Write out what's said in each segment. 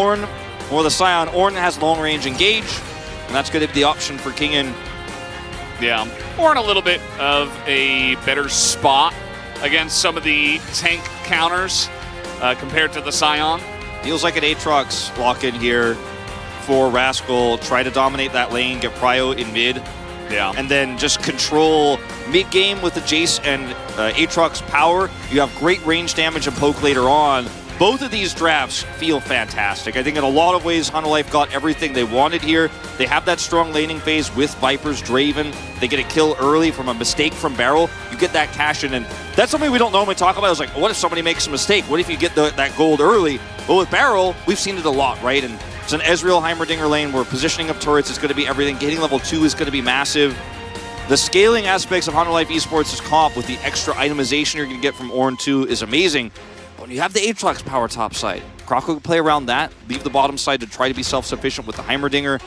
Ornn or the Scion. Ornn has long range engage, and that's going to be the option for Kingen. Yeah, Ornn a little bit of a better spot against some of the tank counters compared to the Scion. Feels like an Aatrox lock-in here for Rascal. Try to dominate that lane, get Prio in mid. Yeah. And then just control mid-game with the Jace and Aatrox power. You have great range damage and poke later on. Both of these drafts feel fantastic. I think in a lot of ways, Hanwha got everything they wanted here. They have that strong laning phase with Viper's Draven. They get a kill early from a mistake from Beryl. You get that cash in, and that's something we don't normally talk about. It's like, what if somebody makes a mistake? What if you get that gold early? Well, with Beryl, we've seen it a lot, right? And it's an Ezreal Heimerdinger lane where positioning of turrets is going to be everything. Getting level 2 is going to be massive. The scaling aspects of Hanwha Esports' comp with the extra itemization you're going to get from Ornn 2 is amazing. When you have the Aatrox power top side, Kroko can play around that, leave the bottom side to try to be self-sufficient with the Heimerdinger.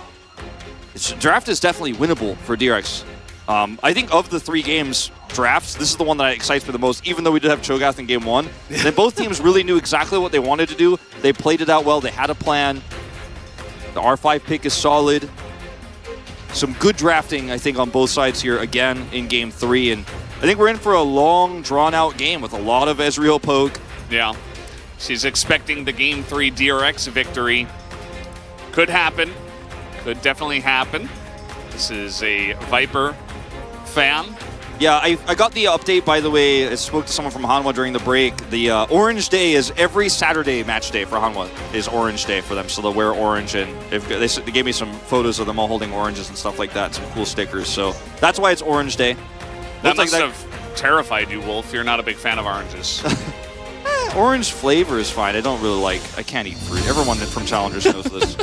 This draft is definitely winnable for DRX. I think of the 3 games drafts, this is the one that excites me the most, even though we did have Cho'Gath in game 1. Then both teams really knew exactly what they wanted to do. They played it out well. They had a plan. The R5 pick is solid. Some good drafting, I think, on both sides here again in game 3. And I think we're in for a long, drawn-out game with a lot of Ezreal poke. Yeah, she's expecting the Game 3 DRX victory. Could happen. Could definitely happen. This is a Viper fan. Yeah, I got the update, by the way. I spoke to someone from Hanwha during the break. The Orange Day is every Saturday match day for Hanwha is Orange Day for them, so they'll wear orange, and they gave me some photos of them all holding oranges and stuff like that, and some cool stickers. So that's why it's Orange Day. That must have terrified you, Wolf. You're not a big fan of oranges. Orange flavor is fine. I don't really like... I can't eat fruit. Everyone from Challengers knows this.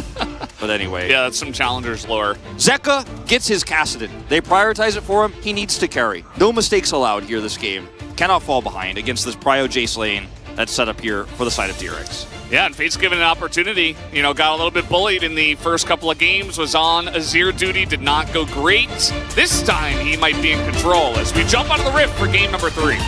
But anyway. Yeah, that's some Challengers lore. Zeka gets his Kassadin. They prioritize it for him. He needs to carry. No mistakes allowed here this game. Cannot fall behind against this Prio Jace lane that's set up here for the side of DRX. Yeah, and Fate's given an opportunity. You know, got a little bit bullied in the first couple of games, was on Azir duty, did not go great. This time, he might be in control as we jump out of the rift for game number 3.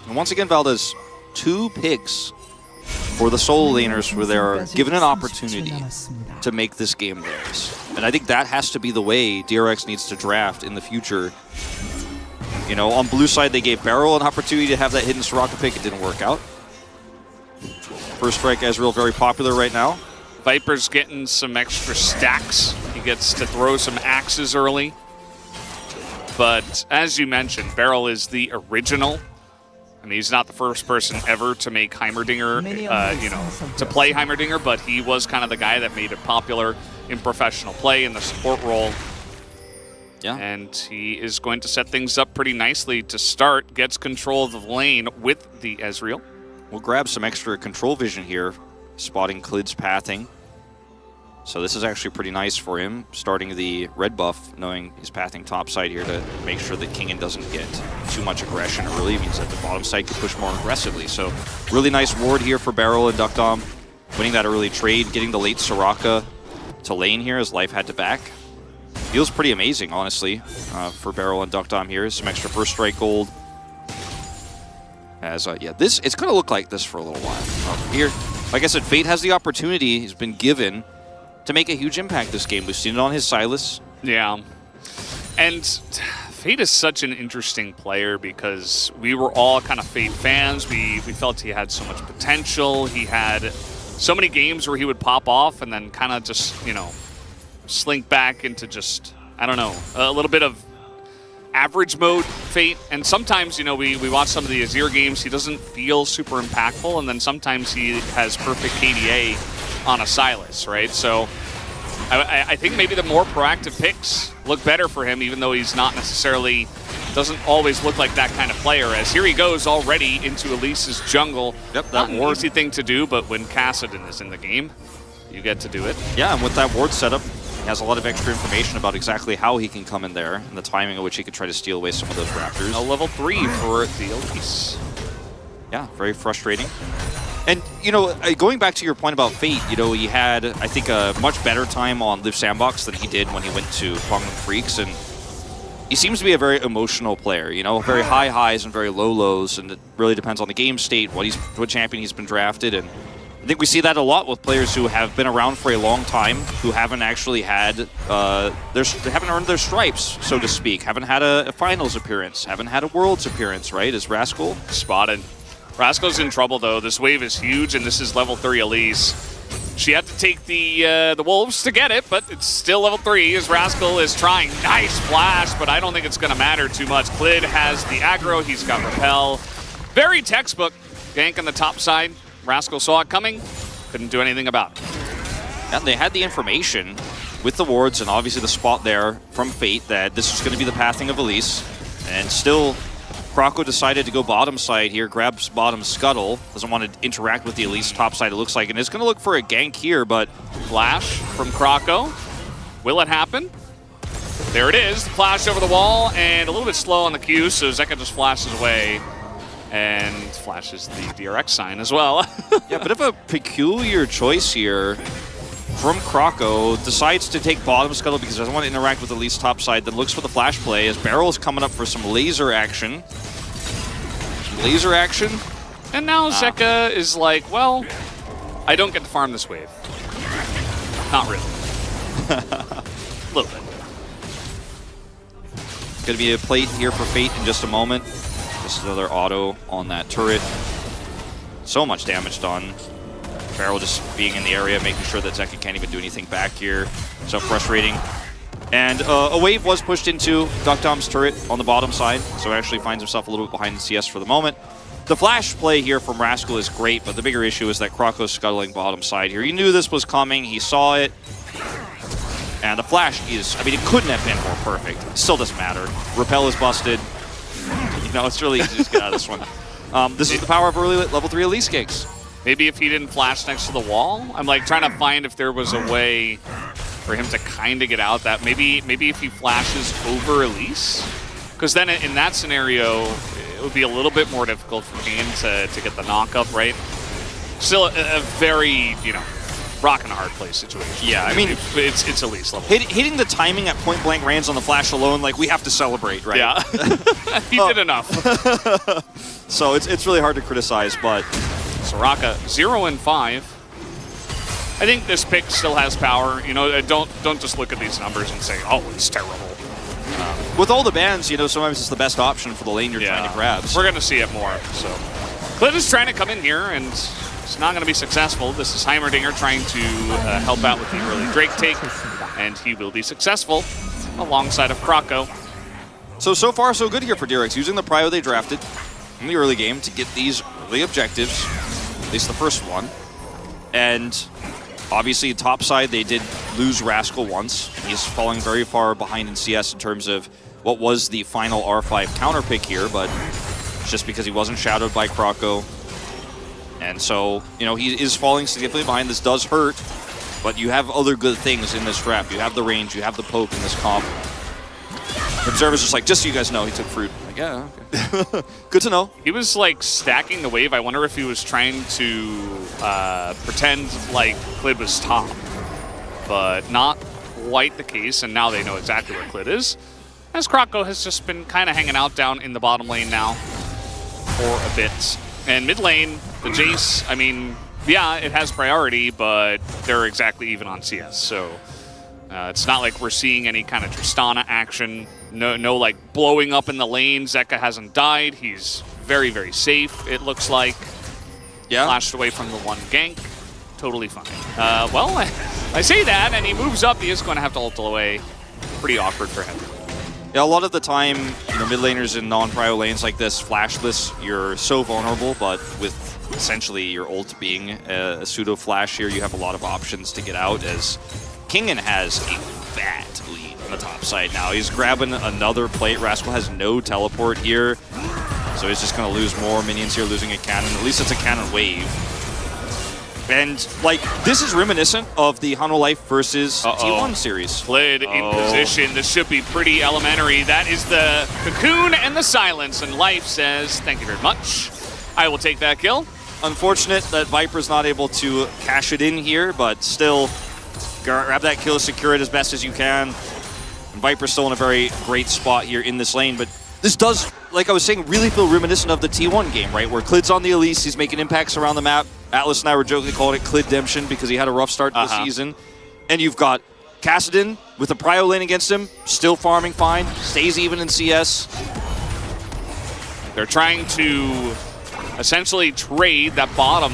And once again, Valdez, 2 picks for the solo laners where they're given an opportunity to make this game theirs. And I think that has to be the way DRX needs to draft in the future. You know, on blue side, they gave Beryl an opportunity to have that hidden Soraka pick. It didn't work out. First strike Ezreal, very popular right now. Viper's getting some extra stacks. He gets to throw some axes early. But as you mentioned, Beryl is the original. I mean, he's not the first person ever to make Heimerdinger, you know, to play Heimerdinger, but he was kind of the guy that made it popular in professional play in the support role. Yeah. And he is going to set things up pretty nicely to start, gets control of the lane with the Ezreal. We'll grab some extra control vision here, spotting Klid's pathing. So this is actually pretty nice for him, starting the red buff, knowing he's pathing top side here to make sure that Kingen doesn't get too much aggression early. It means that the bottom side can push more aggressively. So really nice ward here for Beryl and Duckdom, winning that early trade, getting the late Soraka to lane here as life had to back. Feels pretty amazing, honestly, for Beryl and Duckdom here. Some extra first strike gold. As yeah, it's going to look like this for a little while. Here, like I said, Fate has the opportunity. He's been given to make a huge impact this game. We've seen it on his Sylas. Yeah. And Fate is such an interesting player because we were all kind of Fate fans. We felt he had so much potential. He had so many games where he would pop off and then kind of just, you know, slink back into just, I don't know, a little bit of average mode Fate. And sometimes, you know, we watch some of the Azir games, he doesn't feel super impactful, and then sometimes he has perfect KDA on a Sylas, right? So I think maybe the more proactive picks look better for him, even though he's not necessarily, doesn't always look like that kind of player. As here he goes already into Elise's jungle. Yep, not an easy thing to do, but when Kassadin is in the game, you get to do it. Yeah, and with that ward setup, he has a lot of extra information about exactly how he can come in there and the timing at which he could try to steal away some of those raptors. A level 3 for the Elise. Yeah, very frustrating. And, you know, going back to your point about Fate, you know, he had, I think, a much better time on Live Sandbox than he did when he went to Kwangtung Freaks, and he seems to be a very emotional player, you know, very high highs and very low lows, and it really depends on the game state, what champion he's been drafted, and I think we see that a lot with players who have been around for a long time, who haven't actually had, they haven't earned their stripes, so to speak, haven't had a finals appearance, haven't had a worlds appearance, right, as Rascal? Spotted. Rascal's in trouble, though. This wave is huge, and this is level 3 Elise. She had to take the Wolves to get it, but it's still level 3 as Rascal is trying. Nice flash, but I don't think it's going to matter too much. Klid has the aggro. He's got Repel. Very textbook. Gank on the top side. Rascal saw it coming. Couldn't do anything about it. And they had the information with the wards and obviously the spot there from Fate that this was going to be the pathing of Elise. And still, Croco decided to go bottom side here, grabs bottom scuttle, doesn't want to interact with the Elise top side, it looks like, and is going to look for a gank here, but Flash from Croco. Will it happen? There it is, the flash over the wall, and a little bit slow on the Q, so Zeka just flashes away and flashes the DRX sign as well. Yeah, bit of a peculiar choice here from Croco. Decides to take bottom scuttle because he doesn't want to interact with Elise top side, then looks for the flash play as Barrel is coming up for some laser action. Laser action. And now Zeka is like, well, I don't get to farm this wave. Not really. A little bit. Going to be a plate here for Fate in just a moment. Just another auto on that turret. So much damage done. Barrel just being in the area, making sure that Zeka can't even do anything back here. So frustrating. And a wave was pushed into Duckdom's turret on the bottom side, so actually finds himself a little bit behind the CS for the moment. The flash play here from Rascal is great, but the bigger issue is that Croco's scuttling bottom side here. He knew this was coming, he saw it, and the flash is, I mean, it couldn't have been more perfect. It still doesn't matter. Repel is busted. You know, it's really easy to just get out of this one. This is the power of early level 3 Elise gigs. Maybe if he didn't flash next to the wall? I'm like trying to find if there was a way for him to kind of get out that maybe if he flashes over Elise, because then in that scenario it would be a little bit more difficult for Kane to get the knock up, right? Still a very, you know, rock and a hard place situation. Yeah, I mean, it's Elise level. Hitting the timing at point blank range on the flash alone, like, we have to celebrate, right? Yeah, he did enough. So it's really hard to criticize, but Soraka 0-5. I think this pick still has power. You know, don't just look at these numbers and say, oh, it's terrible. With all the bans, you know, sometimes it's the best option for the lane you're trying to grab. We're going to see it more. So Klid is trying to come in here, and it's not going to be successful. This is Heimerdinger trying to help out with the early Drake take, and he will be successful alongside of Croco. So far, so good here for DRX, using the prio they drafted in the early game to get these early objectives, at least the first one. And obviously, top side, they did lose Rascal once. He's falling very far behind in CS in terms of what was the final R5 counter pick here, but it's just because he wasn't shadowed by Croco. And so, you know, he is falling significantly behind. This does hurt, but you have other good things in this draft. You have the range, you have the poke in this comp. Observer's just like, just so you guys know, he took fruit. Like, yeah, okay. Good to know. He was like stacking the wave. I wonder if he was trying to pretend like Klid was top, but not quite the case. And now they know exactly where Klid is, as Croco has just been kind of hanging out down in the bottom lane now for a bit. And mid lane, the Jace, I mean, yeah, it has priority, but they're exactly even on CS. So it's not like we're seeing any kind of Tristana action. No, like blowing up in the lane. Zeka hasn't died. He's very, very safe, it looks like. Yeah. Flashed away from the one gank. Totally fine. Well, I say that, and he moves up. He is going to have to ult away. Pretty awkward for him. Yeah, a lot of the time, you know, mid laners in non-prio lanes like this, flashless, you're so vulnerable, but with essentially your ult being a pseudo-flash here, you have a lot of options to get out, as Kingen has a fat lead on the top side now. He's grabbing another plate. Rascal has no teleport here, so he's just going to lose more minions here, losing a cannon. At least it's a cannon wave. And, like, this is reminiscent of the Hanwha versus T1 series. Klid in position. This should be pretty elementary. That is the cocoon and the silence. And Life says, thank you very much. I will take that kill. unfortunate that Viper's not able to cash it in here, but still grab that kill, secure it as best as you can. And Viper's still in a very great spot here in this lane, but this does, like I was saying, really feel reminiscent of the T1 game, right? Where Clid's on the Elise, he's making impacts around the map. Atlas and I were jokingly calling it Cliddemption because he had a rough start to the season. And you've got Kassadin with the Prio lane against him, still farming fine, stays even in CS. They're trying to essentially trade that bottom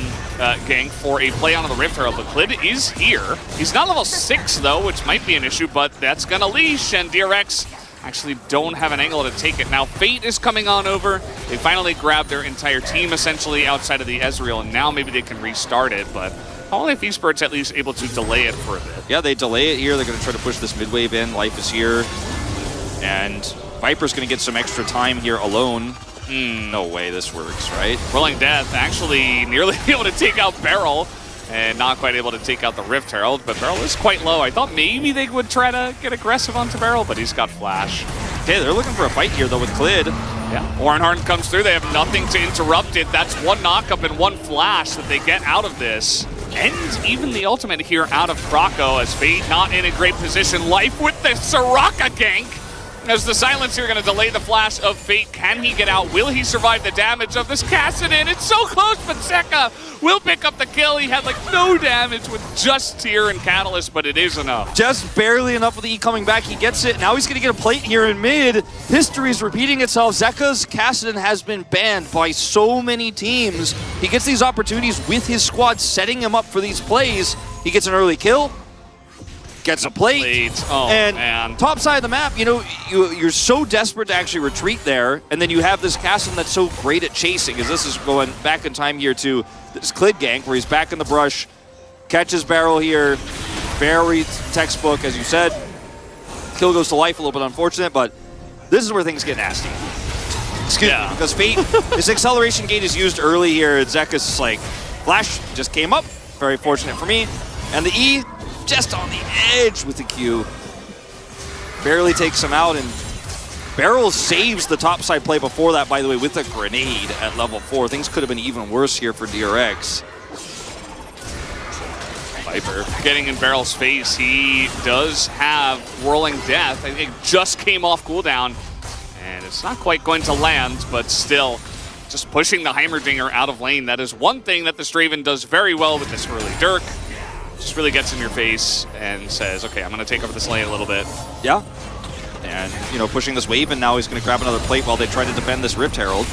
gank for a play onto the Rift Herald, but Clid is here. He's not level 6 though, which might be an issue, but that's gonna leash, and DRX actually don't have an angle to take it. Now Fate is coming on over. They finally grabbed their entire team essentially outside of the Ezreal, and now maybe they can restart it, but only if Esports at least able to delay it for a bit. Yeah, they delay it here. They're going to try to push this mid wave in. Life is here. And Viper's going to get some extra time here alone. No way this works, right? Rolling Death actually nearly able to take out Beryl, and not quite able to take out the Rift Herald, but Beryl is quite low. I thought maybe they would try to get aggressive onto Beryl, but he's got Flash. Okay, they're looking for a fight here, though, with Clid. Yeah, Orenhorn comes through. They have nothing to interrupt it. That's one knock-up and one flash that they get out of this. And even the ultimate here out of Croco, as Fate not in a great position. Life with the Soraka gank. As the silence here going to delay the flash of Fate. Can he get out? Will he survive the damage of this Kassadin? It's so close, but Zeka will pick up the kill. He had like no damage with just Tear and Catalyst, but it is enough. Just barely enough with the E coming back. He gets it. Now he's going to get a plate here in mid. History is repeating itself. Zeka's Kassadin has been banned by so many teams. He gets these opportunities with his squad, setting him up for these plays. He gets an early kill. Gets a plate, oh, and man. Top side of the map, you know, you're so desperate to actually retreat there, and then you have this Kassadin that's so great at chasing, as this is going back in time here to this Clid gank, where he's back in the brush, catches Beryl here, very textbook, as you said. Kill goes to life, a little bit unfortunate, but this is where things get nasty. Excuse me, because Fate, his acceleration gate is used early here, and Zeka's like, Flash just came up, very fortunate for me, and the E, just on the edge with the Q. Barely takes him out, and Beryl saves the topside play before that, by the way, with a grenade at level 4. Things could have been even worse here for DRX. Viper getting in Beryl's face. He does have Whirling Death. I think it just came off cooldown, and it's not quite going to land, but still, just pushing the Heimerdinger out of lane. That is one thing that the Straven does very well with this early Dirk. Just really gets in your face and says, okay, I'm going to take over this lane a little bit. Yeah. And, you know, pushing this wave, and now he's going to grab another plate while they try to defend this Rift Herald.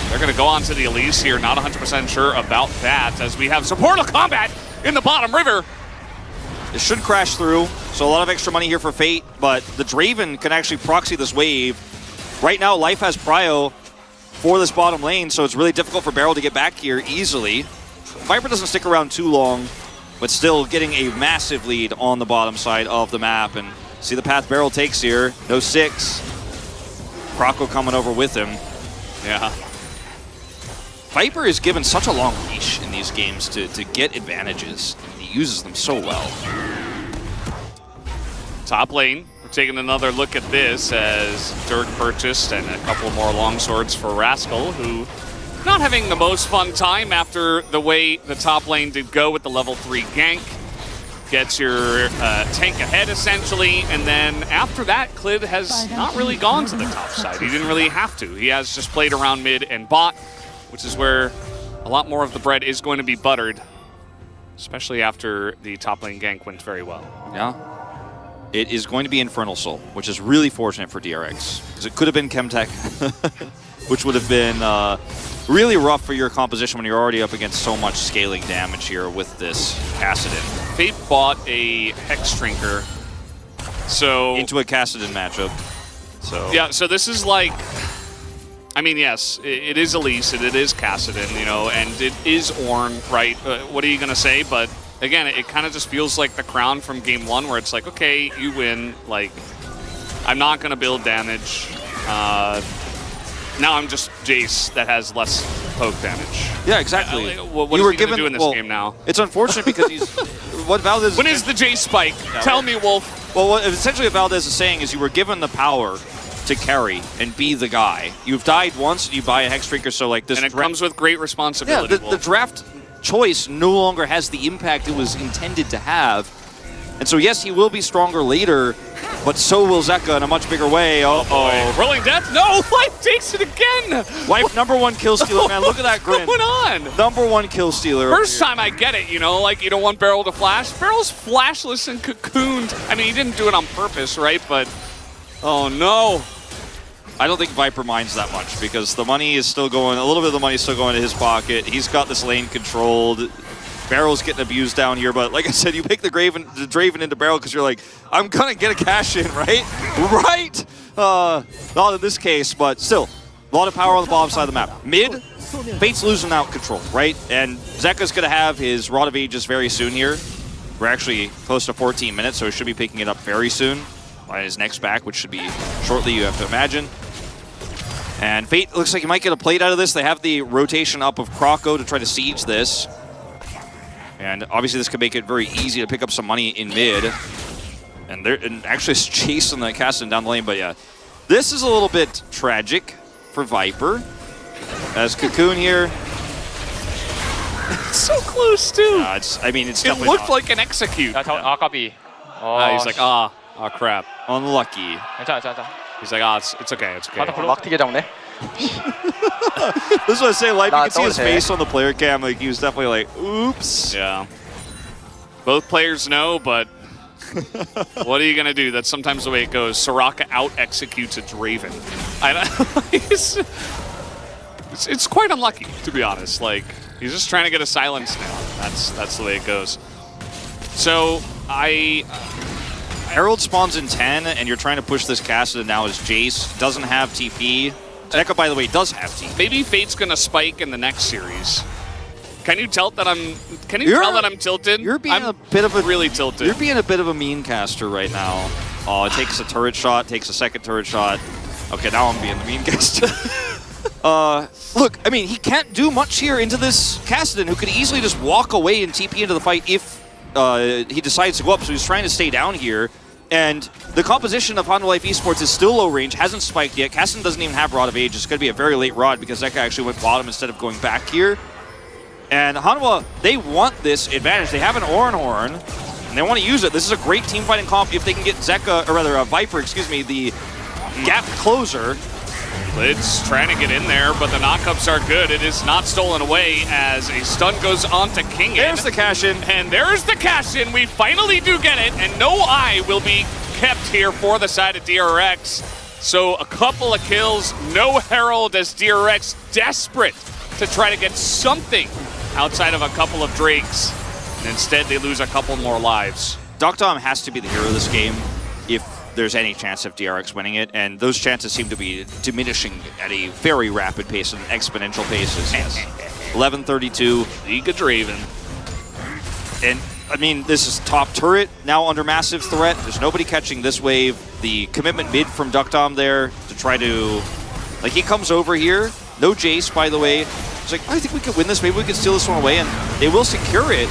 They're going to go on to the Elise here. Not 100% sure about that, as we have supportal combat in the bottom river. It should crash through, so a lot of extra money here for Fate, but the Draven can actually proxy this wave. Right now, Life has Prio for this bottom lane, so it's really difficult for Beryl to get back here easily. Viper doesn't stick around too long, but still getting a massive lead on the bottom side of the map. And see the path Beryl takes here. No 6. Croco coming over with him. Yeah. Viper is given such a long leash in these games to get advantages. He uses them so well. Top lane, we're taking another look at this as Dirk purchased and a couple more longswords for Rascal, who not having the most fun time after the way the top lane did go with the level 3 gank. Gets your tank ahead, essentially, and then after that, Clid has not really gone to the top side. He didn't really have to. He has just played around mid and bot, which is where a lot more of the bread is going to be buttered, especially after the top lane gank went very well. Yeah. It is going to be Infernal Soul, which is really fortunate for DRX, because it could have been Chemtech, which would have been really rough for your composition when you're already up against so much scaling damage here with this Kassadin. Fate bought a Hex Drinker, so into a Kassadin matchup. So yeah, so this is like, I mean, yes, it is Elise, it is Kassadin, you know, and it is Ornn, right? What are you gonna say? But again, it kind of just feels like the Crown from game 1, where it's like, okay, you win. Like, I'm not gonna build damage. Now I'm just Jace that has less poke damage. Yeah, exactly. What is he gonna do in this game now? It's unfortunate because he's what Valdez. When is the Jace spike? Yeah, Tell me, Wolf. Well, what essentially what Valdez is saying is you were given the power to carry and be the guy. You've died once, you buy a Hex Drinker, so like this. And it comes with great responsibility. Yeah, the draft choice no longer has the impact it was intended to have. And so yes, he will be stronger later, but so will Zeka in a much bigger way. Uh-oh. Rolling Death? No! Life takes it again! Life #1 kill stealer, man. Look at that grin. What's going on? #1 kill stealer. First time I get it, you know, like you don't want Beryl to flash. Beryl's flashless and cocooned. I mean, he didn't do it on purpose, right? But, oh no. I don't think Viper minds that much because the money is still going, a little bit of the money is still going to his pocket. He's got this lane controlled. Barrel's getting abused down here, but like I said, you pick the Draven into Barrel because you're like, I'm gonna get a cash in, right? Right? Not in this case, but still, a lot of power on the bottom side of the map. Mid, Fate's losing out control, right? And Zeka's gonna have his Rod of Ages very soon here. We're actually close to 14 minutes, so he should be picking it up very soon by his next back, which should be shortly, you have to imagine. And Fate looks like he might get a plate out of this. They have the rotation up of Croco to try to siege this. And obviously this could make it very easy to pick up some money in mid. And they're actually chasing the Castle down the lane, but yeah. This is a little bit tragic for Viper. As Cocoon here. So close too. I mean, it's definitely It looked not. like an execute. 아까비. He's like, oh crap. Unlucky. 괜찮아. He's like, it's okay, it's okay. 막 튀게 잡네. This is what I say, like, you can see his don't face on the player cam, like, he was definitely like, oops. Yeah. Both players know, but what are you going to do? That's sometimes the way it goes. Soraka out-executes a Draven. It's quite unlucky, to be honest. Like, he's just trying to get a silence now. That's the way it goes. So, Herald spawns in 10, and you're trying to push this Cassidon now as Jace. Doesn't have TP. Zeka, by the way, does have TP. Maybe Fate's gonna spike in the next series. Can you tell that I'm? Can you tell that I'm tilted? You're being I'm a bit of a really tilted. You're being a bit of a mean caster right now. Oh, it takes a turret shot, takes a second turret shot. Okay, now I'm being the mean caster. Look, I mean, he can't do much here into this Cassidon, who could easily just walk away and TP into the fight if he decides to go up. So he's trying to stay down here. And the composition of Honda Life Esports is still low range, hasn't spiked yet. Cassidon doesn't even have Rod of Age. It's going to be a very late Rod because Zeka actually went bottom instead of going back here. And Hanwha, they want this advantage. They have an Oran Horn, and they want to use it. This is a great team fighting comp if they can get Zeka, or rather Viper, excuse me, the gap closer. Lid's trying to get in there, but the knockups are good. It is not stolen away as a stun goes on to King. There's the cash-in. And there's the cash-in. We finally do get it, and no eye will be kept here for the side of DRX. So a couple of kills, no Herald as DRX desperate to try to get something outside of a couple of Drakes. And instead, they lose a couple more lives. Dom has to be the hero of this game if there's any chance of DRX winning it, and those chances seem to be diminishing at a very rapid pace, an exponential pace. Yes. 11:32. League of Draven. And, I mean, this is top turret, now under massive threat. There's nobody catching this wave. The commitment mid from Dom there to try to... Like, he comes over here. No Jace, by the way. He's like, I think we could win this. Maybe we could steal this one away, and they will secure it.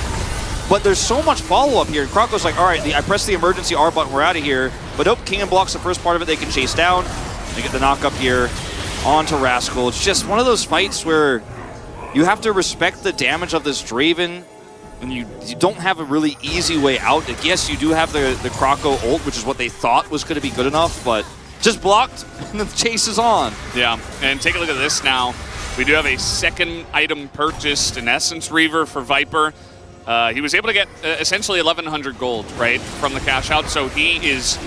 But there's so much follow-up here. And Croco's like, all right, I press the emergency R button, we're out of here. But nope, King blocks the first part of it. They can chase down. They get the knock-up here onto Rascal. It's just one of those fights where you have to respect the damage of this Draven, and you don't have a really easy way out. Yes, you do have the Croco ult, which is what they thought was going to be good enough, but just blocked, and the chase is on. Yeah, and take a look at this now. We do have a second item purchased, an Essence Reaver for Viper. He was able to get essentially 1,100 gold, right, from the cash out, so he is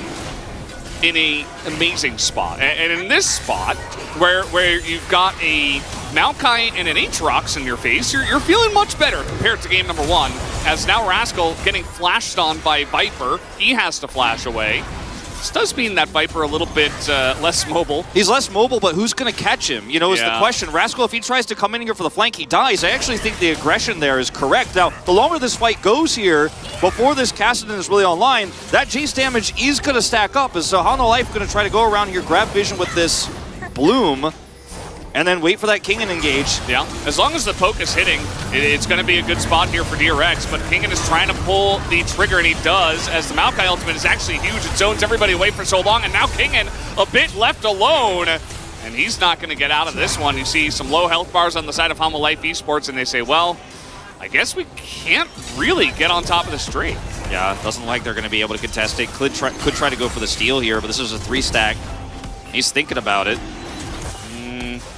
in an amazing spot. And in this spot, where you've got a Maokai and an Aatrox in your face, you're feeling much better compared to game number 1, as now Rascal getting flashed on by Viper. He has to flash away. This does mean that Viper a little bit less mobile. He's less mobile, but who's going to catch him? You know, is the question. Rascal, if he tries to come in here for the flank, he dies. I actually think the aggression there is correct. Now, the longer this fight goes here, before this Cassidon is really online, that Jace damage is going to stack up. Is Hano Life going to try to go around here, grab vision with this Bloom, and then wait for that Kingen engage. Yeah, as long as the poke is hitting, it's going to be a good spot here for DRX, but Kingen is trying to pull the trigger, and he does, as the Maokai ultimate is actually huge. It zones everybody away for so long, and now Kingen a bit left alone, and he's not going to get out of this one. You see some low health bars on the side of Humble Life Esports, and they say, well, I guess we can't really get on top of the streak. Yeah, doesn't like they're going to be able to contest it. Could try to go for the steal here, but this is a 3-stack. He's thinking about it.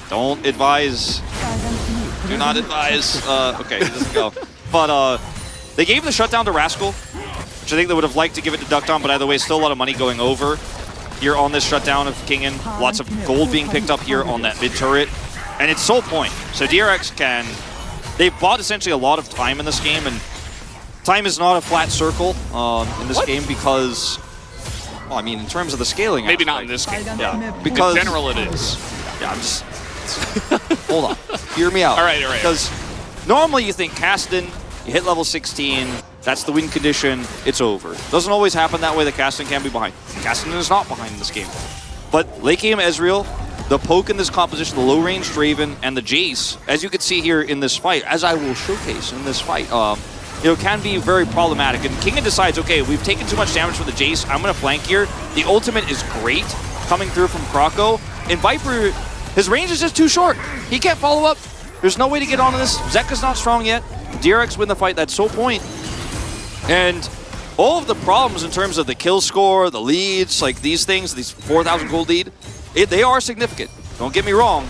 Don't advise. Do not advise. Okay, he doesn't go. But they gave the shutdown to Rascal, which I think they would have liked to give it to Duckdown, but either way, still a lot of money going over here on this shutdown of Kingen. Lots of gold being picked up here on that mid turret. And it's sole point. So DRX can... They've bought essentially a lot of time in this game, and time is not a flat circle in this game because... Well, I mean, in terms of the scaling Maybe aspect, not in this game. Yeah, because... In general, it is. Yeah, I'm just... Hold on. Hear me out. All right. Because normally you think Kassadin, you hit level 16, that's the win condition, it's over. Doesn't always happen that way. The Kassadin can be behind. Kassadin is not behind in this game. But late game Ezreal, the poke in this composition, the low range Draven, and the Jace, as you can see here in this fight, as I will showcase in this fight, can be very problematic. And Kingen decides, okay, we've taken too much damage from the Jace, I'm going to flank here. The ultimate is great coming through from Krako. And Viper, his range is just too short. He can't follow up. There's no way to get onto this. Zeka's not strong yet. DRX win the fight. That's sole point. And all of the problems in terms of the kill score, the leads, like these things, these 4,000 gold lead, they are significant. Don't get me wrong.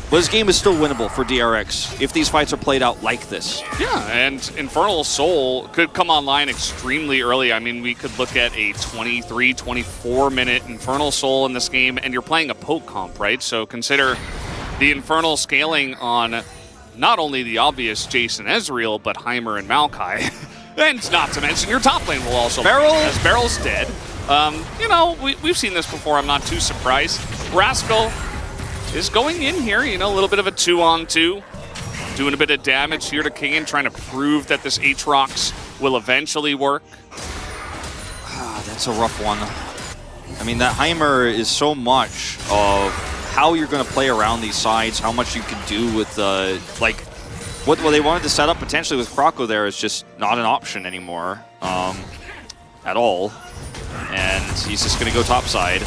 But this game is still winnable for DRX if these fights are played out like this. Yeah, and Infernal Soul could come online extremely early. I mean, we could look at a 23, 24-minute Infernal Soul in this game, and you're playing a poke comp, right? So consider the Infernal scaling on not only the obvious Jason Ezreal, but Heimer and Maokai. And not to mention your top lane will also Beryl, as Beryl's dead. You know, we've seen this before. I'm not too surprised. Rascal is going in here, you know, a little bit of a 2-on-2. Doing a bit of damage here to Kingen, trying to prove that this Aatrox will eventually work. That's a rough one. I mean, that Heimer is so much of how you're going to play around these sides, how much you can do with what they wanted to set up potentially with Krako there is just not an option anymore at all. And he's just going to go topside.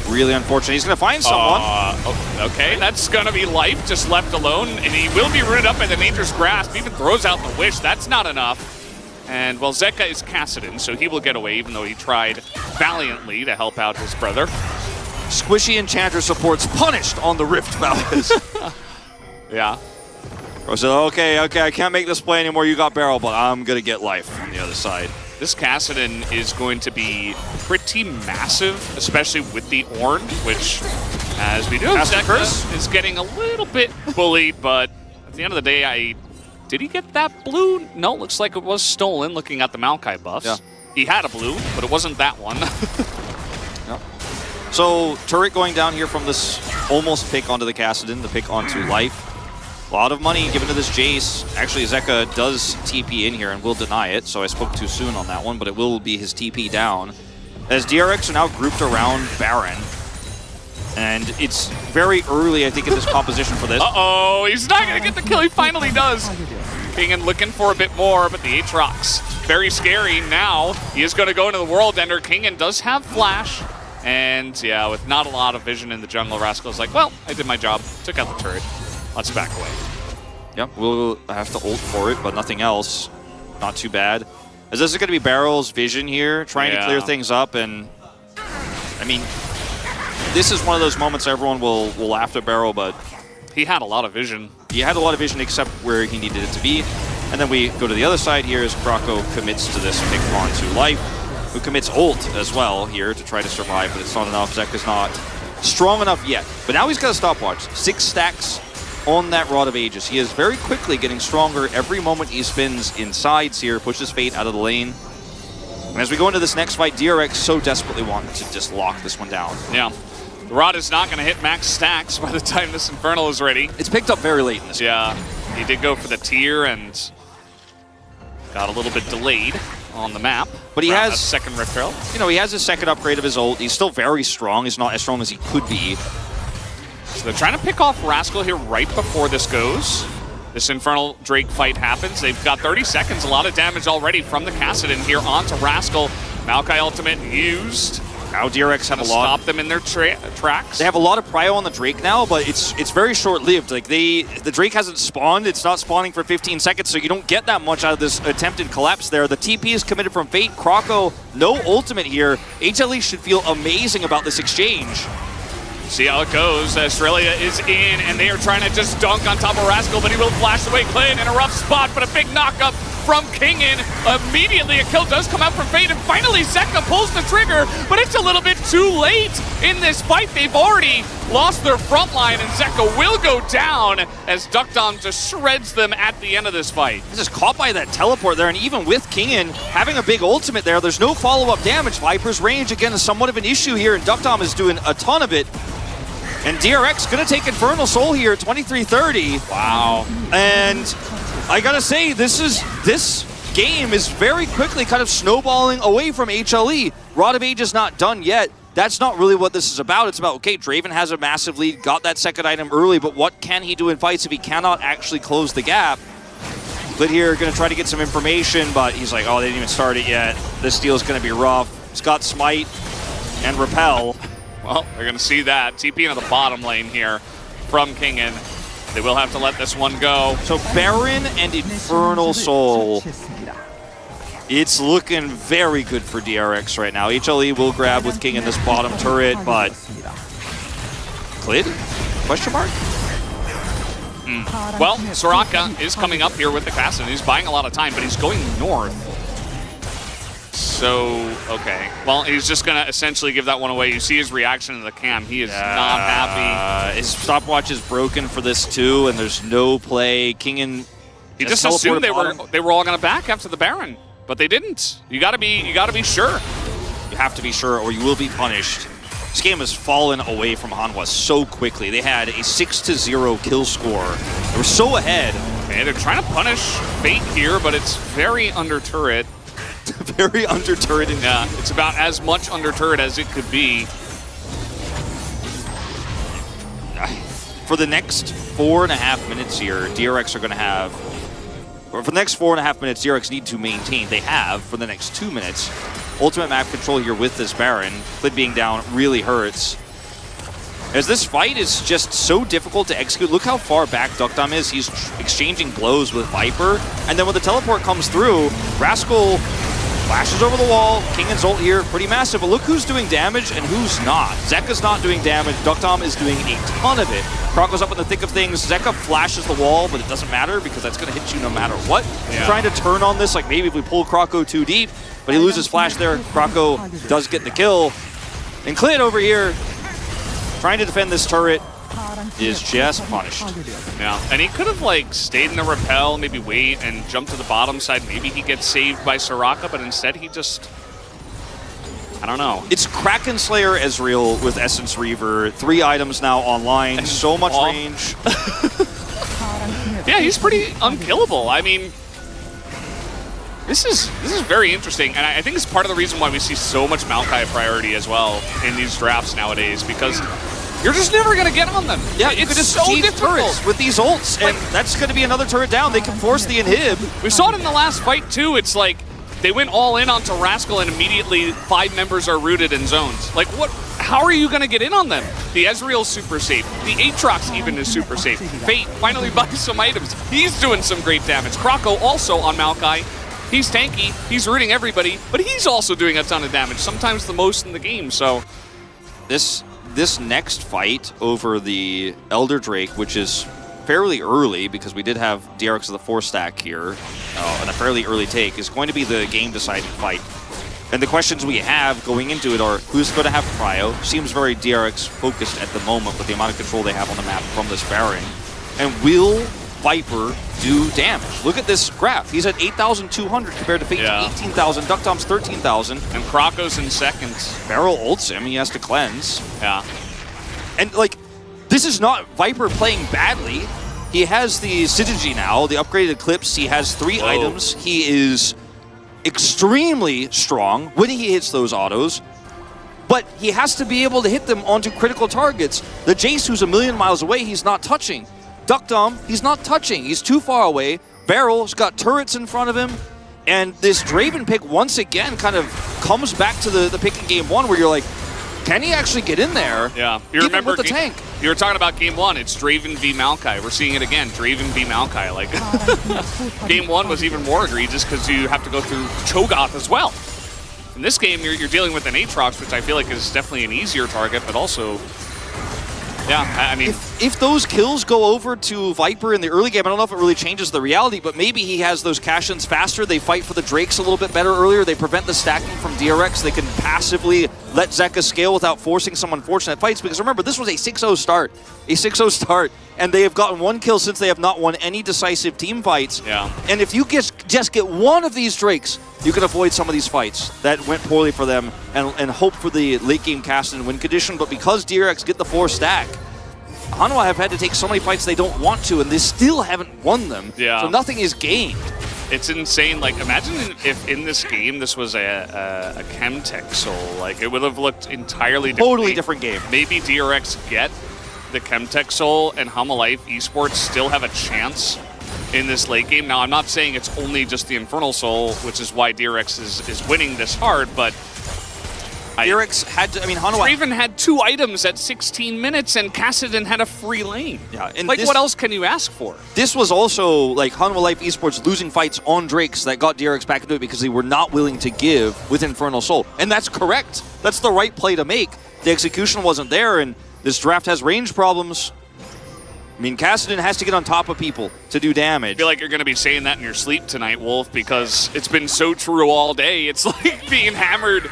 Really unfortunate. He's going to find someone. Okay, that's going to be Life just left alone, and he will be rooted up by the Nature's Grasp. Even throws out the Wish. That's not enough. And, well, Zeka is Kassadin, so he will get away, even though he tried valiantly to help out his brother. Squishy Enchanter supports punished on the Rift Valves. Yeah. I said, okay, I can't make this play anymore. You got Beryl, but I'm going to get Life on the other side. This Kassadin is going to be pretty massive, especially with the Ornn, which, as we do, Zeka is getting a little bit bullied, but at the end of the day, did he get that blue? No, looks like it was stolen looking at the Maokai buffs. Yeah. He had a blue, but it wasn't that one. Yep. So, turret going down here from this almost pick onto the Kassadin, the pick onto Life. A lot of money given to this Jace. Actually, Zeka does TP in here and will deny it, so I spoke too soon on that one, but it will be his TP down. As DRX are now grouped around Baron. And it's very early, I think, in this composition for this. Uh-oh, he's not going to get the kill. He finally does. Kingen looking for a bit more, but the Aatrox, very scary now. He is going to go into the World Ender. Kingen does have Flash. And, yeah, with not a lot of vision in the jungle, Rascal's like, well, I did my job. Took out the turret. Let's back away. Yep, we'll have to ult for it, but nothing else. Not too bad. As this is going to be Barrel's vision here, trying to clear things up, and I mean, this is one of those moments everyone will laugh at Beryl, but he had a lot of vision. He had a lot of vision except where he needed it to be. And then we go to the other side here as Krako commits to this pick onto Life, who commits ult as well here to try to survive, but it's not enough. Zeka's not strong enough yet. But now he's got a stopwatch. 6 stacks on that Rod of Ages. He is very quickly getting stronger every moment he spins in sides here, pushes Fate out of the lane. And as we go into this next fight, DRX so desperately wanted to just lock this one down. Yeah. The Rod is not going to hit max stacks by the time this Infernal is ready. It's picked up very late in this game. Yeah. He did go for the tier and got a little bit delayed on the map. But he has second Rift Herald. You know, he has his second upgrade of his ult. He's still very strong. He's not as strong as he could be. So they're trying to pick off Rascal here right before this goes. This Infernal Drake fight happens. They've got 30 seconds, a lot of damage already from the Kassadin here onto Rascal. Maokai ultimate used. Now DRX have a lot. Stop them in their tracks. They have a lot of prio on the Drake now, but it's very short-lived. Like the Drake hasn't spawned. It's not spawning for 15 seconds, so you don't get that much out of this attempted collapse there. The TP is committed from Fate. Croco, no ultimate here. HLE should feel amazing about this exchange. See how it goes. Australia is in, and they are trying to just dunk on top of Rascal, but he will flash away. Clan in a rough spot, but a big knockup from Kingin. Immediately, a kill does come out from Fate, and finally, Zeka pulls the trigger, but it's a little bit too late in this fight. They've already lost their front line, and Zeka will go down as Duckdom just shreds them at the end of this fight. This is caught by that teleport there, and even with Kingin having a big ultimate there, there's no follow-up damage. Viper's range, again, is somewhat of an issue here, and Duckdom is doing a ton of it. And DRX gonna take Infernal Soul here, 23-30. Wow. And I gotta say, this game is very quickly kind of snowballing away from HLE. Rod of Age is not done yet. That's not really what this is about. It's about, okay, Draven has a massive lead, got that second item early, but what can he do in fights if he cannot actually close the gap? Lid here gonna try to get some information, but he's like, oh, they didn't even start it yet. This deal's gonna be rough. He's got Smite and Repel. Well, they're going to see that. TP into the bottom lane here from Kingin. They will have to let this one go. So Baron and Infernal Soul. It's looking very good for DRX right now. HLE will grab with King in this bottom turret, but Clid? Question mark? Well, Soraka is coming up here with the Kassadin. He's buying a lot of time, but he's going north. So, okay. Well, he's just going to essentially give that one away. You see his reaction to the cam. He is not happy. His stopwatch is broken for this too, and there's no play. Kingin. He just assumed they were all going to back after the Baron, but they didn't. You got to be sure. You have to be sure, or you will be punished. This game has fallen away from Hanwha so quickly. They had a 6-0 kill score. They were so ahead. Okay, they're trying to punish Fate here, but it's very under turret. Very under turret. Yeah, it's about as much under turret as it could be. For the next 4.5 minutes here, DRX are going to have, or for the next 4.5 minutes, DRX need to maintain. They have for the next 2 minutes. Ultimate map control here with this Baron. Clid being down really hurts. As this fight is just so difficult to execute. Look how far back Duckdom is. He's exchanging blows with Viper. And then when the teleport comes through, Rascal flashes over the wall. Kingin's ult here, pretty massive. But look who's doing damage and who's not. Zeka's not doing damage. Duckdom is doing a ton of it. Croco's up in the thick of things. Zeka flashes the wall, but it doesn't matter because that's going to hit you no matter what. Yeah. Trying to turn on this, like maybe if we pull Croco too deep, but he loses flash there. Croco does get the kill. And Clid over here, trying to defend this turret, is just punished. Yeah, and he could have like stayed in the repel, maybe wait and jump to the bottom side. Maybe he gets saved by Soraka, but instead he just, I don't know. It's Kraken Slayer Ezreal with Essence Reaver. 3 items now online, and so much range. Yeah, he's pretty unkillable. I mean, this is very interesting, and I think it's part of the reason why we see so much Maokai priority as well in these drafts nowadays, because you're just never going to get on them. Yeah, it's just so difficult with these ults, and that's going to be another turret down. They can force the inhib. We saw it in the last fight, too. It's like they went all in onto Rascal, and immediately 5 members are rooted in zones. Like, what? How are you going to get in on them? The Ezreal's super safe. The Aatrox even is super safe. Fate finally buys some items. He's doing some great damage. Croco also on Maokai. He's tanky, he's rooting everybody, but he's also doing a ton of damage, sometimes the most in the game, so. This next fight over the Elder Drake, which is fairly early, because we did have DRX of the 4-stack here, and a fairly early take, is going to be the game-deciding fight. And the questions we have going into it are, who's going to have prio? Seems very DRX-focused at the moment with the amount of control they have on the map from this Baron. And will Viper do damage? Look at this graph. He's at 8,200 compared to Fate 18,000. Duckdom's 13,000. And Croco's in second. Barrel ults him. He has to cleanse. Yeah. And, like, this is not Viper playing badly. He has the Synergy now, the upgraded Eclipse. He has 3 items. He is extremely strong when he hits those autos. but he has to be able to hit them onto critical targets. The Jace, who's a million miles away, he's not touching. Duck Dom, he's not touching. He's too far away. Barrel's got turrets in front of him. And this Draven pick, once again, kind of comes back to the pick in game 1 where you're like, can he actually get in there? Yeah. You remember with the tank? You were talking about game 1. It's Draven v Maokai. We're seeing it again. Draven v Maokai. Like, game 1 was even more egregious because you have to go through Cho'Gath as well. In this game, you're dealing with an Aatrox, which I feel like is definitely an easier target, but also, yeah, I mean... If those kills go over to Viper in the early game, I don't know if it really changes the reality, but maybe he has those cash-ins faster. They fight for the Drakes a little bit better earlier. They prevent the stacking from DRX. They can passively let Zeka scale without forcing some unfortunate fights. Because remember, this was a 6-0 start. A 6-0 start. And they have gotten 1 kill since they have not won any decisive team fights. Yeah. And if you just get one of these Drakes, you can avoid some of these fights that went poorly for them and hope for the late game cast and win condition. But because DRX get the 4 stack, Hanwha have had to take so many fights they don't want to, and they still haven't won them. Yeah. So nothing is gained. It's insane. Like, imagine if in this game this was a Chemtech Soul. Like, it would have looked entirely different. Totally different game. Maybe DRX get the Chemtech Soul and Life Esports still have a chance in this late game. Now, I'm not saying it's only just the Infernal Soul, which is why DRX is winning this hard, but... DRX had to, I mean, Hanwha... Draven had 2 items at 16 minutes, and Kassadin had a free lane. Yeah, and like, what else can you ask for? This was also, like, Hanwha Life Esports losing fights on Drakes that got DRX back into it because they were not willing to give with Infernal Soul. And that's correct. That's the right play to make. The execution wasn't there, and this draft has range problems. I mean, Kassadin has to get on top of people to do damage. I feel like you're going to be saying that in your sleep tonight, Wolf, because it's been so true all day. It's like being hammered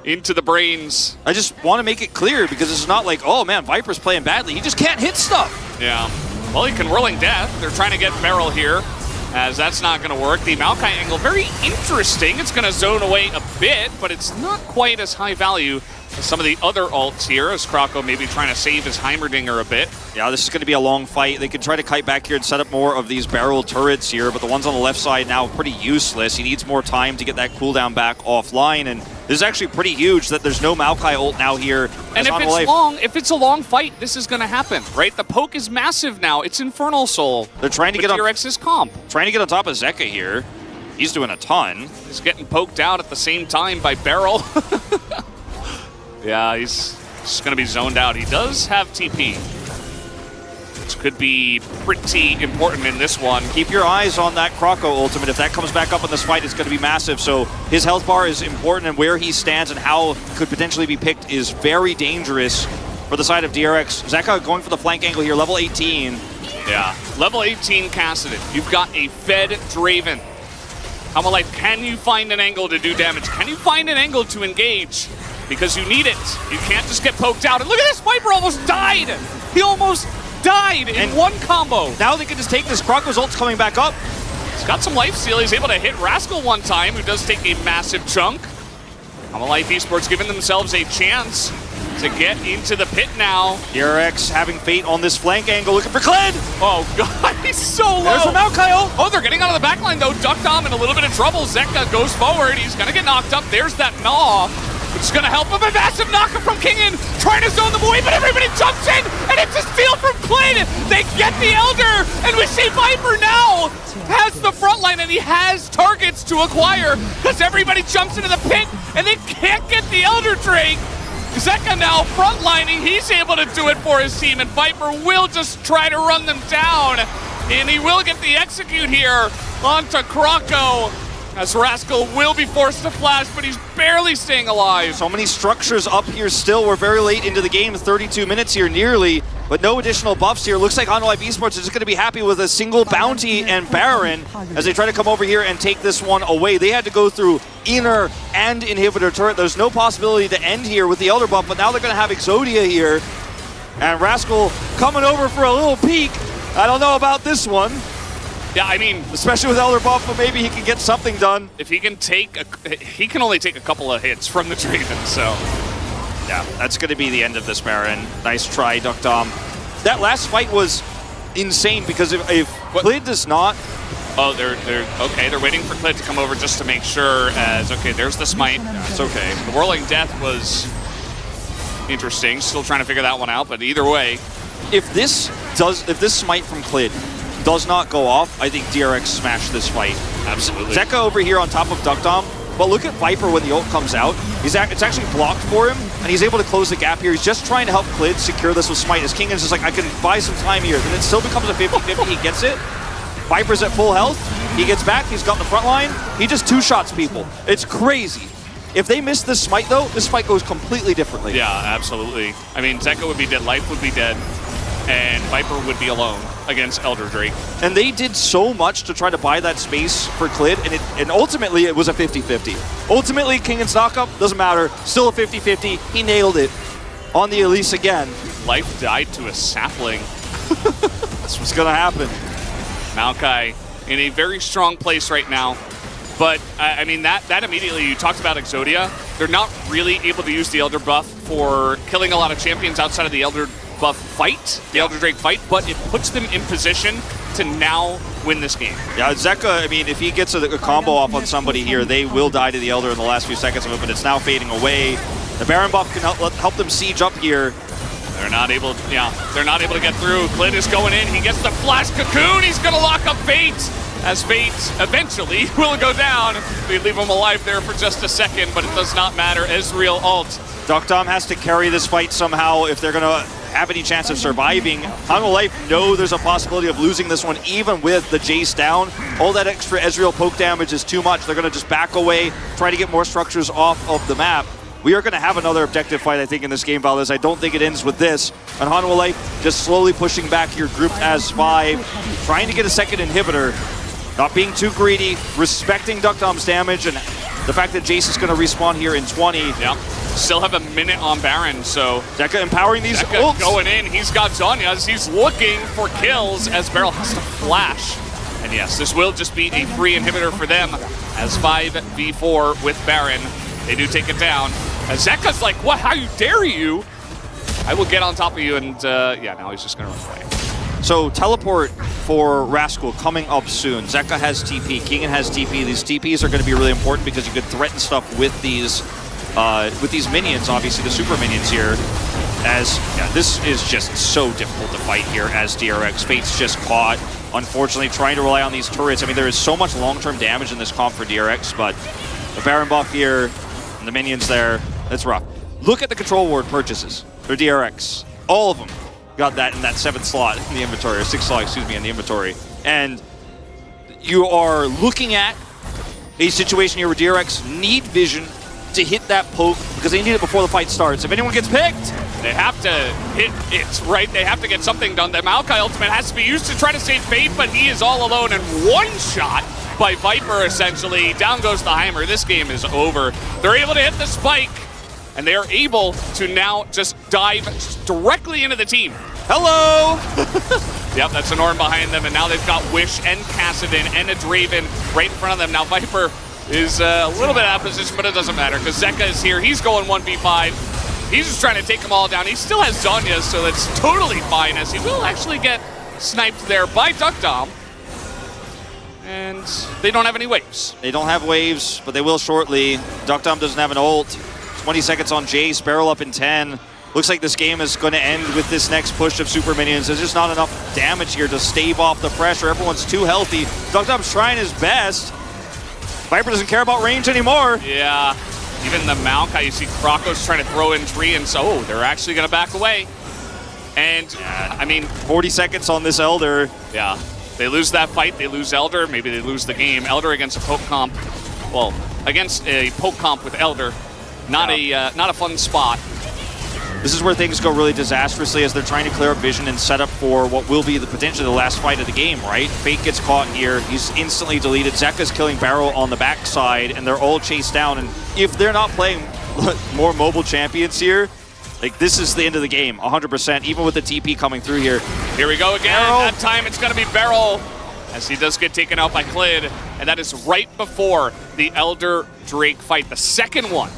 into the brains. I just want to make it clear because it's not like, oh man, Viper's playing badly. He just can't hit stuff. Yeah. Well, he can Whirling Death. They're trying to get Barrel here, as that's not going to work. The Maokai angle, very interesting. It's going to zone away a bit, but it's not quite as high value as some of the other alts here, as Krako maybe trying to save his Heimerdinger a bit. Yeah, this is going to be a long fight. They could try to kite back here and set up more of these barrel turrets here, but the ones on the left side now pretty useless. He needs more time to get that cooldown back offline, and this is actually pretty huge that there's no Maokai ult now here. And if it's a long fight, this is going to happen, right? The poke is massive now. It's Infernal Soul. They're trying to get on DRX's comp. Trying to get on top of Zeka here. He's doing a ton. He's getting poked out at the same time by Barrel. Yeah, he's just going to be zoned out. He does have TP, which could be pretty important in this one. Keep your eyes on that Krako ultimate. If that comes back up in this fight, it's going to be massive. So his health bar is important, and where he stands and how could potentially be picked is very dangerous for the side of DRX. Zeka going for the flank angle here, level 18. Yeah, level 18 Kassadin. You've got a fed Draven. Life, can you find an angle to do damage? Can you find an angle to engage? Because you need it. You can't just get poked out. And look at this, Viper almost died. He almost died in one combo. Now they can just take this. Krako's ult's coming back up. He's got some lifesteal. He's able to hit Rascal one time, who does take a massive chunk. Life Esports giving themselves a chance to get into the pit now. DRX having fate on this flank angle, looking for Kled. Oh god, he's so low. There's the Maokai ult. Oh, they're getting out of the backline though. Duck Dom in a little bit of trouble. Zeka goes forward. He's gonna get knocked up. There's that gnaw, which is gonna help him. A massive knockup from Kingen, trying to zone them away, but everybody jumps in, and it's a steal from Kled. They get the Elder, and we see Viper now has the front line, and he has targets to acquire, because everybody jumps into the pit, and they can't get the Elder Drake. Zeka now frontlining, he's able to do it for his team, and Viper will just try to run them down. And he will get the execute here onto Krako, as Rascal will be forced to flash, but he's barely staying alive. So many structures up here still. We're very late into the game, 32 minutes here nearly, but no additional buffs here. Looks like Life Esports is just going to be happy with a single bounty and Baron as they try to come over here and take this one away. They had to go through Inner and Inhibitor turret. There's no possibility to end here with the Elder buff, but now they're going to have Exodia here. And Rascal coming over for a little peek. I don't know about this one. Yeah, I mean, especially with Elder buff, but maybe he can get something done. If he can he can only take a couple of hits from the Draven, so. Yeah, that's going to be the end of this Baron. Nice try, Duck Dom. That last fight was insane because if Klid does not... Oh, they're waiting for Klid to come over just to make sure as, okay, there's the smite. Yeah, it's okay. The Whirling Death was interesting. Still trying to figure that one out, but either way. If this smite from Clid does not go off, I think DRX smashed this fight. Absolutely. Zeka over here on top of Duck Dom, but look at Viper when the ult comes out. It's actually blocked for him, and he's able to close the gap here. He's just trying to help Clid secure this with smite, as Kingan's just like, I can buy some time here. Then it still becomes a 50-50, he gets it. Viper's at full health, he gets back, he's got the front line, he just two-shots people. It's crazy. If they miss this smite though, this fight goes completely differently. Yeah, absolutely. I mean, Zeka would be dead, Life would be dead, and Viper would be alone against Elder Drake. And they did so much to try to buy that space for Clid, and ultimately it was a 50-50. Ultimately, Kingan's knockup, doesn't matter, still a 50-50, he nailed it on the Elise again. Life died to a sapling. That's what's gonna happen. Maokai in a very strong place right now. But, I mean, that immediately, you talked about Exodia. They're not really able to use the Elder buff for killing a lot of champions outside of the Elder buff fight, the Elder Drake fight, but it puts them in position to now win this game. Yeah, Zeka, I mean, if he gets a combo off on somebody here, they will die to the Elder in the last few seconds of it, but it's now fading away. The Baron buff can help them siege up here. They're not able to get through. Clid is going in, he gets the flash cocoon, he's gonna lock up Fate, as Fate eventually will go down. They leave him alive there for just a second, but it does not matter. Ezreal ult. Duck Dom has to carry this fight somehow if they're gonna have any chance of surviving. Hanwha Life know there's a possibility of losing this one even with the Jace down. All that extra Ezreal poke damage is too much. They're gonna just back away, try to get more structures off of the map. We are going to have another objective fight, I think, in this game, Valdez. I don't think it ends with this. And Hanwha Life just slowly pushing back here, grouped as 5, trying to get a second inhibitor. Not being too greedy, respecting Duck Dom's damage, and the fact that Jace is going to respawn here in 20. Yeah, still have a minute on Baron, so... Zeka empowering these ults. Going in, he's got Zhonya's, he's looking for kills as Beryl has to flash. And yes, this will just be a free inhibitor for them as 5v4 with Baron. They do take it down. Zeka's like, what, how dare you? I will get on top of you, and yeah, now he's just gonna run away. So teleport for Rascal coming up soon. Zeka has TP, Kingan has TP. These TPs are gonna be really important because you could threaten stuff with these minions, obviously the super minions here. As, yeah, this is just so difficult to fight here as DRX. Fate's just caught, unfortunately, trying to rely on these turrets. I mean, there is so much long-term damage in this comp for DRX, but the Baron buff here, and the minions there, that's rough. Look at the control ward purchases for DRX. All of them got that in that 7th slot in the inventory, or 6th slot, excuse me, in the inventory. And you are looking at a situation here where DRX need vision to hit that poke because they need it before the fight starts. If anyone gets picked, they have to hit it, right? They have to get something done. The Maokai ultimate has to be used to try to save Fate, but he is all alone in one shot by Viper, essentially. Down goes the Heimer. This game is over. They're able to hit the spike, and they are able to now just dive directly into the team. Hello! Yep, that's an Ornn behind them, and now they've got Wish and Kassadin and a Draven right in front of them. Now Viper is a little bit out of position, but it doesn't matter because Zeka is here. He's going 1v5. He's just trying to take them all down. He still has Zhonya's, so that's totally fine, as he will actually get sniped there by Duck Dom. And they don't have any waves. They don't have waves, but they will shortly. Duck Dom doesn't have an ult. 20 seconds on Jace, Barrel up in 10. Looks like this game is going to end with this next push of super minions. There's just not enough damage here to stave off the pressure. Everyone's too healthy. Duck Dom's trying his best. Viper doesn't care about range anymore. Yeah, even the Maokai, you see Krako's trying to throw in tree, and so they're actually going to back away. And, I mean... 40 seconds on this Elder. Yeah, they lose that fight, they lose Elder, maybe they lose the game. Elder against a poke comp, well, against a poke comp with Elder, not a fun spot. This is where things go really disastrously as they're trying to clear up vision and set up for what will be potentially the last fight of the game, right? Fate gets caught here. He's instantly deleted. Zeka's killing Barrow on the backside, and they're all chased down. And if they're not playing more mobile champions here, like, this is the end of the game, 100%, even with the TP coming through here. Here we go again. Barrow. That time it's going to be Beryl, as he does get taken out by Clid. And that is right before the Elder Drake fight, the second one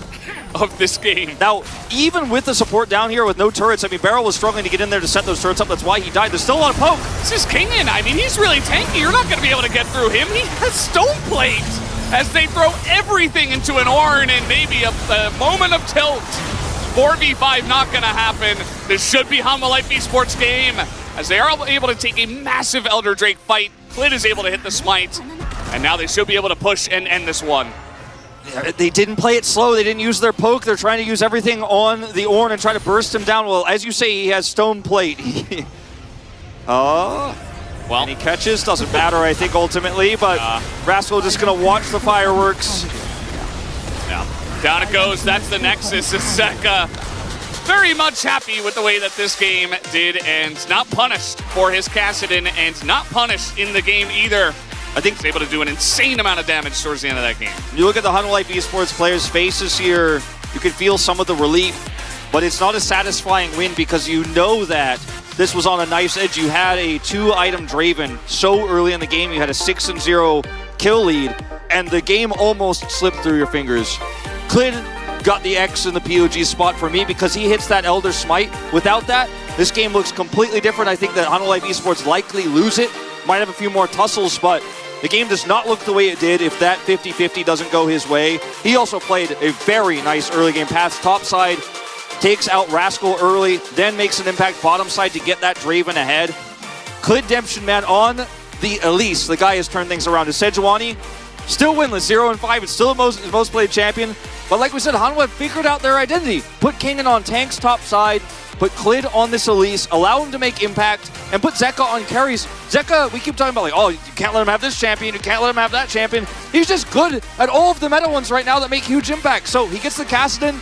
of this game. Now, even with the support down here with no turrets, I mean, Barrel was struggling to get in there to set those turrets up. That's why he died. There's still a lot of poke. This is Kingan. I mean, he's really tanky. You're not going to be able to get through him. He has Stone Plate as they throw everything into an Ornn and maybe a moment of tilt. 4v5 not going to happen. This should be Hanwha Life Esports game, as they are able to take a massive Elder Drake fight. Clid is able to hit the smite, and now they should be able to push and end this one. They didn't play it slow. They didn't use their poke. They're trying to use everything on the Ornn and try to burst him down. Well, as you say, he has stone plate. Well, and he catches. Doesn't matter, I think, ultimately. But Rascal just going to watch the fireworks. Yeah. Down it goes. That's the Nexus. Zeka very much happy with the way that this game did, and not punished for his Kassadin, and not punished in the game either. I think he's able to do an insane amount of damage towards the end of that game. You look at the Hanwha Life Esports players' faces here, you can feel some of the relief, but it's not a satisfying win because you know that this was on a knife's edge. You had a 2-item Draven so early in the game, you had a 6-0 kill lead, and the game almost slipped through your fingers. Clid got the X in the POG spot for me because he hits that Elder Smite. Without that, this game looks completely different. I think that Hanwha Life Esports likely lose it. Might have a few more tussles, but the game does not look the way it did if that 50-50 doesn't go his way. He also played a very nice early game path. Top side, takes out Rascal early, then makes an impact bottom side to get that Draven ahead. Clidemption, man, on the Elise. The guy has turned things around. Sejuani, still winless, 0-5. It's still the most played champion. But like we said, Hanwha figured out their identity. Put Kanan on tanks top side, put Clid on this Elise, allow him to make impact, and put Zeka on carries. Zeka, we keep talking about like, oh, you can't let him have this champion, you can't let him have that champion. He's just good at all of the meta ones right now that make huge impact. So he gets the Kassadin,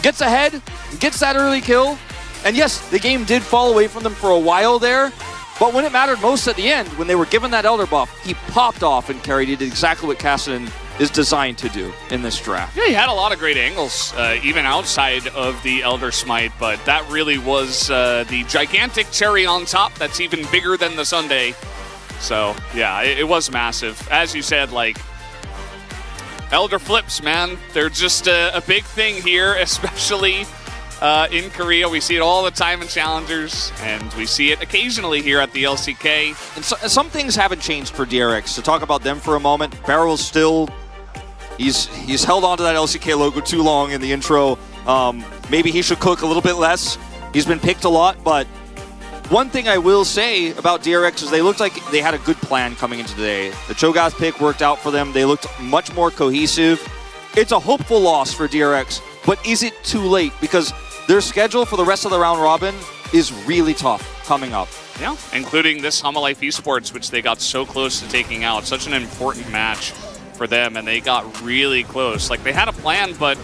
gets ahead, gets that early kill, and yes, the game did fall away from them for a while there, but when it mattered most at the end, when they were given that Elder buff, he popped off and carried. He did exactly what Kassadin is designed to do in this draft. Yeah, he had a lot of great angles, even outside of the Elder Smite, but that really was the gigantic cherry on top that's even bigger than the sundae. So, yeah, it was massive. As you said, like, Elder flips, man, they're just a big thing here, especially in Korea. We see it all the time in Challengers, and we see it occasionally here at the LCK. And some things haven't changed for DRX. To talk about them for a moment, Barrel's still... He's held on to that LCK logo too long in the intro. Maybe he should cook a little bit less. He's been picked a lot, but one thing I will say about DRX is they looked like they had a good plan coming into today. The Cho'Gath pick worked out for them. They looked much more cohesive. It's a hopeful loss for DRX, but is it too late? Because their schedule for the rest of the round robin is really tough coming up. Yeah, including this Hanwha Life Esports, which they got so close to taking out. Such an important match for them, and they got really close. Like, they had a plan, but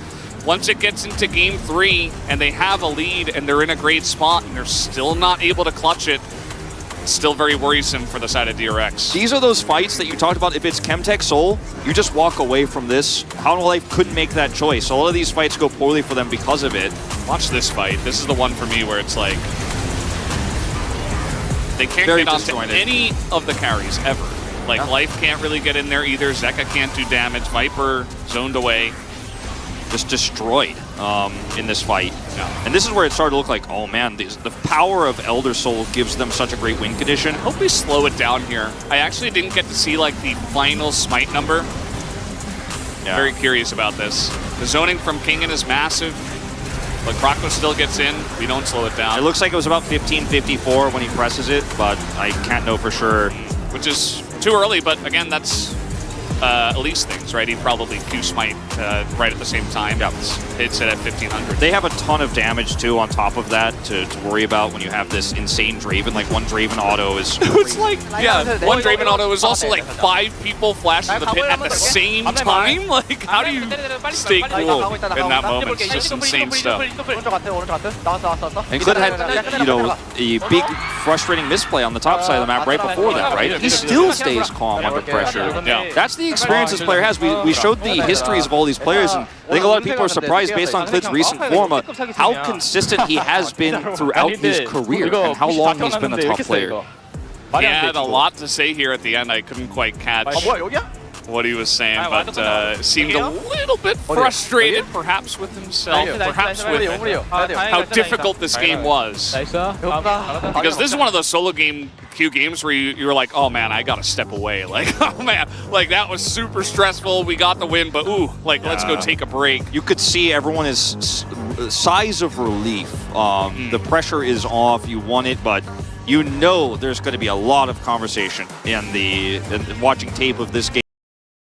once it gets into game 3 and they have a lead and they're in a great spot and they're still not able to clutch it, it's still very worrisome for the side of DRX. These are those fights that you talked about. If it's Chemtech Soul, you just walk away from this. Hanwha Life couldn't make that choice. A lot of these fights go poorly for them because of it. Watch this fight. This is the one for me where it's like, they can't Very get onto disjointed. any of the carries ever. Like, Yeah. Life can't really get in there either. Zeka can't do damage. Viper zoned away. Just destroyed in this fight. Yeah. And this is where it started to look like, oh man, the power of Elder Soul gives them such a great win condition. I hope we slow it down here. I actually didn't get to see like the final smite number. Yeah. Very curious about this. The zoning from Kingen is massive, but Krako still gets in. We don't slow it down. It looks like it was about 15:54 when he presses it, but I can't know for sure. Which is too early, but again, that's Elise things, right? He probably Q-smite right at the same time. Yep. Hits it at 1500. They have a ton of damage too on top of that to worry about when you have this insane Draven. Like one Draven auto is... It's like, yeah, one Draven auto is also like 5 people flash to the pit at the same time. Like, how do you stay cool in that moment? It's just insane stuff. And Clid had, you know, a big frustrating misplay on the top side of the map right before that, right? He still stays calm under pressure. Yeah. That's the experience this player has. We showed the histories of all these players, and I think a lot of people are surprised based on Clid's recent form of how consistent he has been throughout his career and how long he's been a top player. He had a lot to say here at the end. I couldn't quite catch what he was saying, but seemed a little bit frustrated, perhaps with himself, perhaps with how difficult this game was. Because this is one of those solo queue games where you were like, oh man, I gotta step away. Like, oh man, like that was super stressful. We got the win, but ooh, like let's go take a break. You could see everyone is sighs of relief. The pressure is off. You won it, but you know there's going to be a lot of conversation in watching tape of this game.